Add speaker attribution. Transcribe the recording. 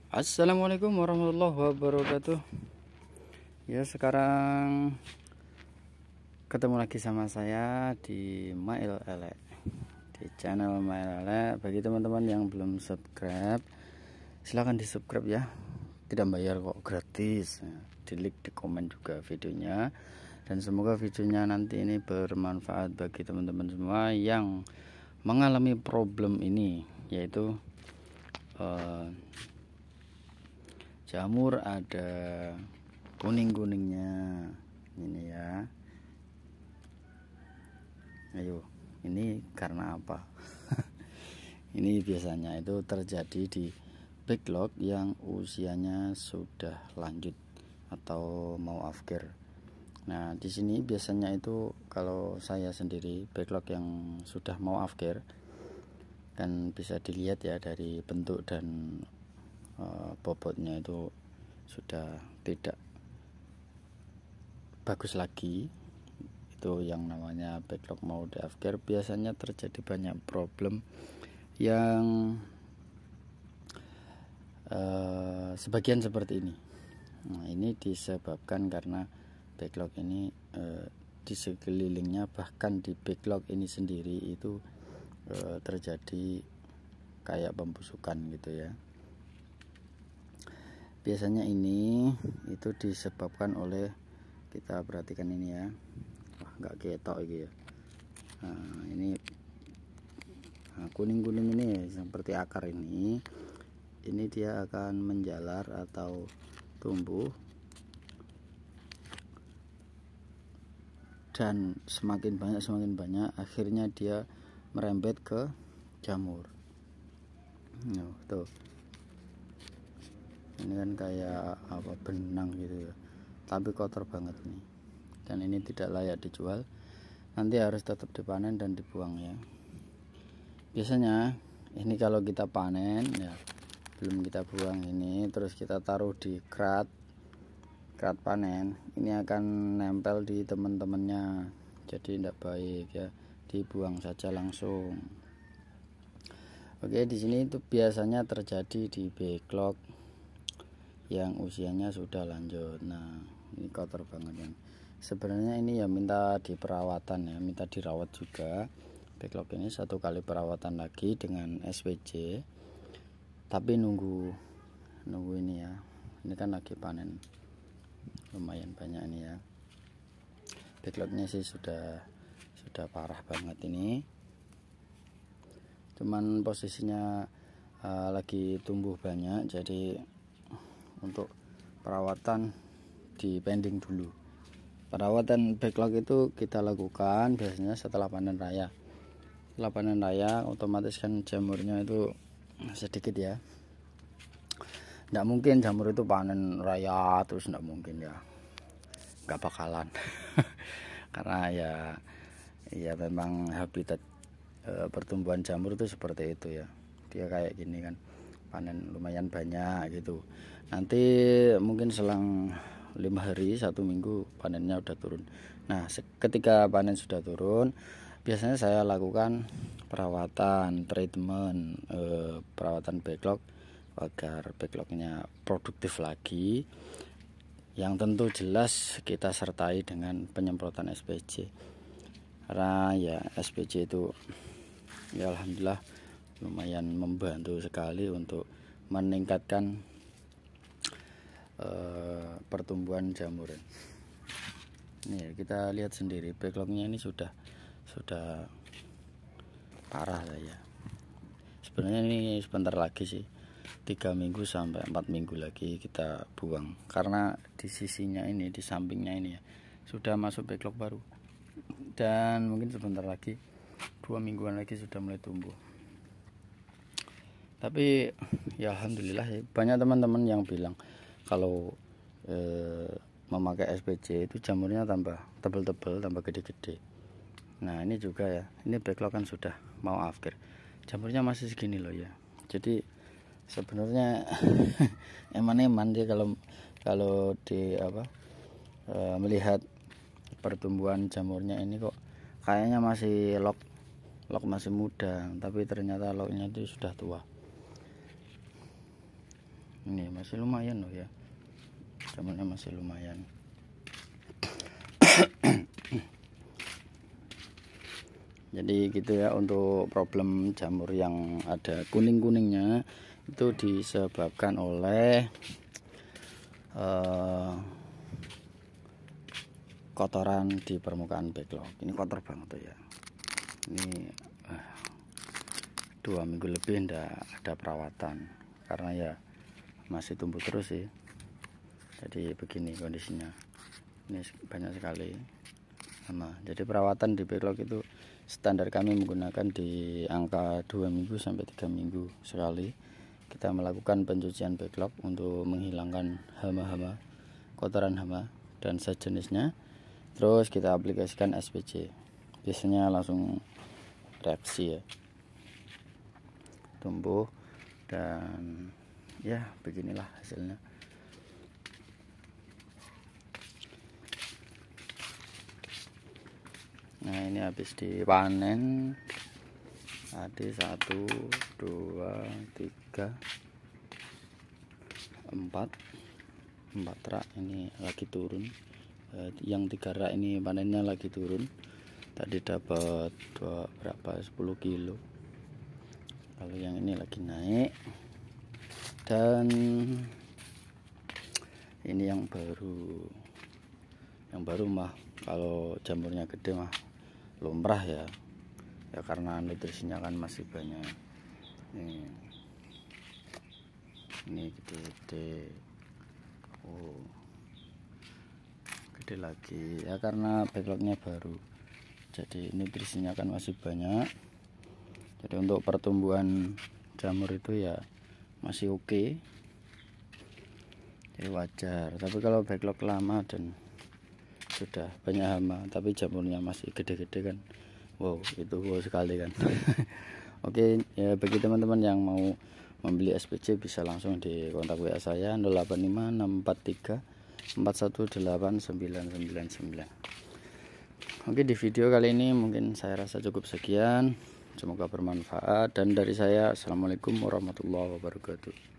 Speaker 1: Assalamualaikum warahmatullahi wabarakatuh. Ya, sekarang ketemu lagi sama saya di Mail Elek, di channel Mail Elek. Bagi teman-teman yang belum subscribe, silahkan di subscribe ya, tidak bayar kok, gratis. Di like, di komen juga videonya, dan semoga videonya nanti ini bermanfaat bagi teman-teman semua yang mengalami problem ini, yaitu jamur ada kuning-kuningnya ini ya. Ayo, ini karena apa? Ini biasanya itu terjadi di backlog yang usianya sudah lanjut atau mau afkir. Nah, di sini biasanya itu kalau saya sendiri backlog yang sudah mau afkir, kan bisa dilihat ya dari bentuk dan bobotnya itu sudah tidak bagus lagi. Itu yang namanya backlog mau di afkir. Biasanya terjadi banyak problem yang sebagian seperti ini. Nah, ini disebabkan karena backlog ini di sekelilingnya, bahkan di backlog ini sendiri itu terjadi kayak pembusukan gitu ya. Biasanya ini itu disebabkan oleh, kita perhatikan ini ya. Wah, nggak ketok gitu ya. Nah, ini kuning-kuning ini seperti akar ini dia akan menjalar atau tumbuh, dan semakin banyak akhirnya dia merembet ke jamur. Nah, tuh. Ini kan kayak apa, benang gitu ya, tapi kotor banget nih, dan ini tidak layak dijual. Nanti harus tetap dipanen dan dibuang ya. Biasanya ini kalau kita panen ya, belum kita buang ini, terus kita taruh di krat panen, ini akan nempel di teman-temannya, jadi tidak baik ya, dibuang saja langsung. Oke, di sini itu biasanya terjadi di backlog yang usianya sudah lanjut. Nah, ini kotor banget kan. Sebenarnya ini ya minta diperawatan ya, minta dirawat juga. Backlog ini 1 kali perawatan lagi dengan SPC. Tapi nunggu ini ya. Ini kan lagi panen, lumayan banyak ini ya. Backlognya sih sudah parah banget ini. Cuman posisinya lagi tumbuh banyak, jadi untuk perawatan di pending dulu. Perawatan backlog itu kita lakukan biasanya setelah panen raya. Setelah panen raya otomatis kan jamurnya itu sedikit ya. Nggak mungkin jamur itu panen raya terus, nggak mungkin ya, nggak bakalan. Karena ya memang habitat pertumbuhan jamur itu seperti itu ya. Dia kayak gini kan, panen lumayan banyak gitu. Nanti mungkin selang 5 hari 1 minggu panennya udah turun. Nah, ketika panen sudah turun, biasanya saya lakukan perawatan, treatment, perawatan backlog agar backlognya produktif lagi. Yang tentu jelas kita sertai dengan penyemprotan SPC. Karena ya SPC itu ya alhamdulillah lumayan membantu sekali untuk meningkatkan pertumbuhan jamur. Nih kita lihat sendiri backlognya ini sudah parah lah ya. Sebenarnya ini sebentar lagi sih, 3 minggu sampai 4 minggu lagi kita buang, karena di sisinya ini, di sampingnya ini ya, sudah masuk backlog baru, dan mungkin sebentar lagi 2 mingguan lagi sudah mulai tumbuh. Tapi ya alhamdulillah ya, banyak teman-teman yang bilang kalau memakai SPC itu jamurnya tambah tebel-tebel, tambah gede-gede. Nah, ini juga ya, ini backlog kan sudah mau afkir, jamurnya masih segini loh ya. Jadi sebenarnya eman-eman dia kalau di melihat pertumbuhan jamurnya ini, kok kayaknya masih log masih muda, tapi ternyata lognya itu sudah tua. Ini masih lumayan loh ya, jamurnya masih lumayan. Jadi gitu ya, untuk problem jamur yang ada kuning-kuningnya itu disebabkan oleh kotoran di permukaan backlog. Ini kotor banget tuh ya. Ini 2 minggu lebih ndak ada perawatan karena ya masih tumbuh terus sih. Jadi begini kondisinya. Ini banyak sekali hama. Jadi perawatan di backlog itu standar kami menggunakan di angka 2 minggu sampai 3 minggu sekali. Kita melakukan pencucian backlog untuk menghilangkan hama-hama, kotoran hama dan sejenisnya. Terus kita aplikasikan SPC. Biasanya langsung reaksi ya, tumbuh, dan ya beginilah hasilnya. Nah, ini habis dipanen. Ada 1, 2, 3, 4 rak ini lagi turun. Yang 3 rak ini panennya lagi turun. Tadi dapat 10 kilo. Kalau yang ini lagi naik. Dan ini yang baru mah, kalau jamurnya gede mah lumrah ya karena nutrisinya kan masih banyak. Ini gede-gede, gede lagi ya karena backlognya baru, jadi nutrisinya kan masih banyak. Jadi untuk pertumbuhan jamur itu ya masih oke, jadi wajar. Tapi kalau backlog lama dan sudah banyak hama tapi jamurnya masih gede-gede kan, wow, itu wow sekali kan. Oke ya, bagi teman-teman yang mau membeli SPC bisa langsung di kontak WA saya 085643418999. Oke, di video kali ini mungkin saya rasa cukup sekian. Semoga bermanfaat, dan dari saya assalamualaikum warahmatullahi wabarakatuh.